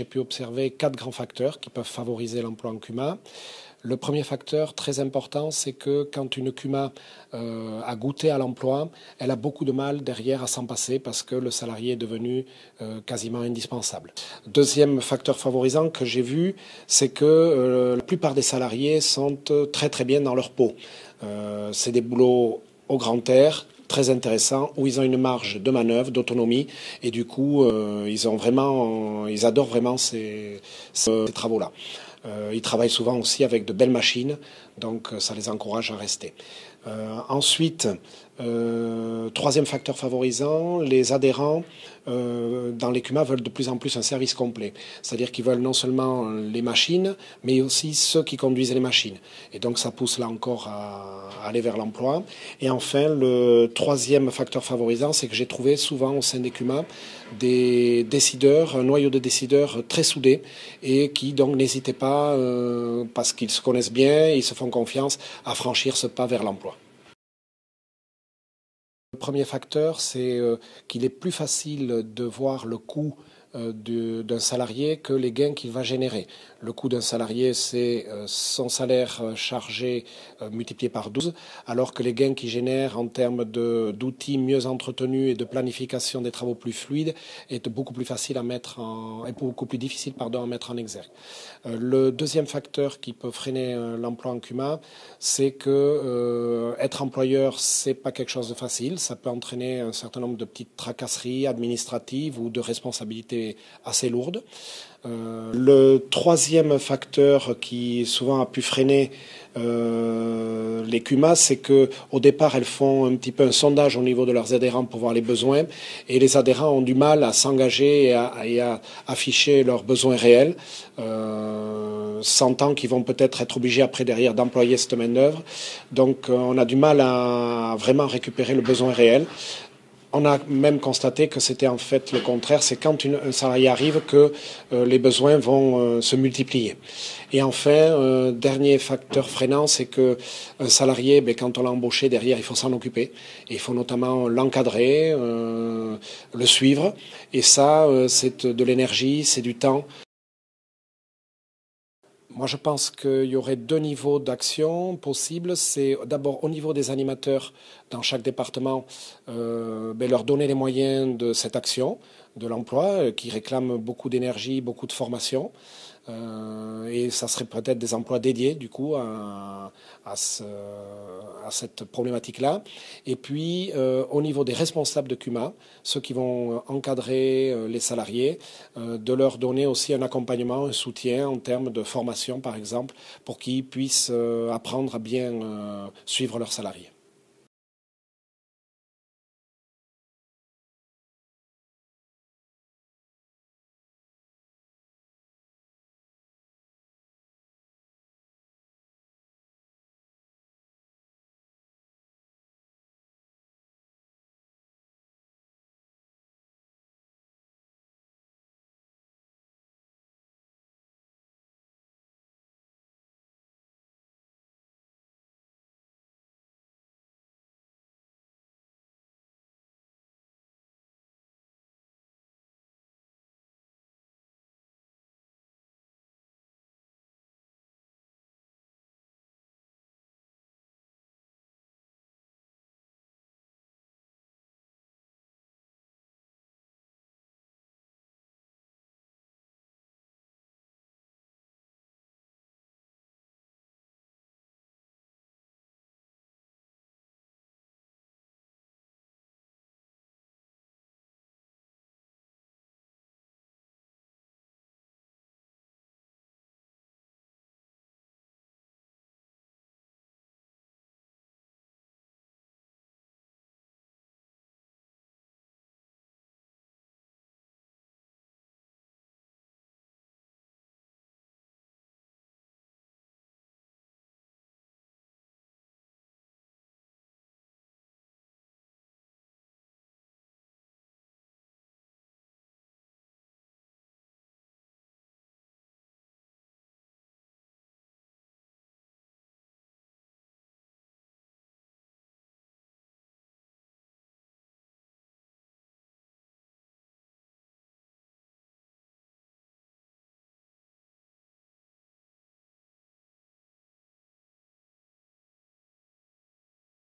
J'ai pu observer 4 grands facteurs qui peuvent favoriser l'emploi en CUMA. Le premier facteur très important, c'est que quand une CUMA a goûté à l'emploi, elle a beaucoup de mal derrière à s'en passer parce que le salarié est devenu quasiment indispensable. Deuxième facteur favorisant que j'ai vu, c'est que la plupart des salariés sont très très bien dans leur peau. C'est des boulots au grand air, très intéressants, où ils ont une marge de manœuvre, d'autonomie, et du coup, ils adorent vraiment ces travaux-là. Ils travaillent souvent aussi avec de belles machines, donc ça les encourage à rester. Ensuite, troisième facteur favorisant, les adhérents dans les CUMA veulent de plus en plus un service complet. C'est-à-dire qu'ils veulent non seulement les machines, mais aussi ceux qui conduisent les machines. Et donc ça pousse là encore à aller vers l'emploi. Et enfin, le troisième facteur favorisant, c'est que j'ai trouvé souvent au sein des CUMA des décideurs, un noyau de décideurs très soudés et qui donc n'hésitaient pas, parce qu'ils se connaissent bien, ils se font confiance, à franchir ce pas vers l'emploi. Le premier facteur, c'est qu'il est plus facile de voir le coût d'un salarié que les gains qu'il va générer. Le coût d'un salarié, c'est son salaire chargé multiplié par 12, alors que les gains qu'il génère en termes d'outils mieux entretenus et de planification des travaux plus fluides est beaucoup plus facile à est beaucoup plus difficile, à mettre en exergue. Le deuxième facteur qui peut freiner l'emploi en CUMA, c'est que être employeur, c'est pas quelque chose de facile. Ça peut entraîner un certain nombre de petites tracasseries administratives ou de responsabilités assez lourdes. Le troisième facteur qui souvent a pu freiner les CUMA, c'est que au départ elles font un petit peu un sondage au niveau de leurs adhérents pour voir les besoins, et les adhérents ont du mal à s'engager et à afficher leurs besoins réels, sentant qu'ils vont peut-être être obligés après derrière d'employer cette main-d'œuvre. Donc on a du mal à vraiment récupérer le besoin réel. On a même constaté que c'était en fait le contraire, c'est quand un salarié arrive que les besoins vont se multiplier. Et enfin, dernier facteur freinant, c'est que un salarié, quand on l'a embauché, derrière, il faut s'en occuper. Et il faut notamment l'encadrer, le suivre. Et ça, c'est de l'énergie, c'est du temps. Moi, je pense qu'il y aurait 2 niveaux d'action possibles. C'est d'abord au niveau des animateurs dans chaque département, leur donner les moyens de cette action, de l'emploi, qui réclame beaucoup d'énergie, beaucoup de formation. Et ça serait peut-être des emplois dédiés du coup à cette problématique-là. Et puis au niveau des responsables de CUMA, ceux qui vont encadrer les salariés, de leur donner aussi un accompagnement, un soutien en termes de formation par exemple, pour qu'ils puissent apprendre à bien suivre leurs salariés.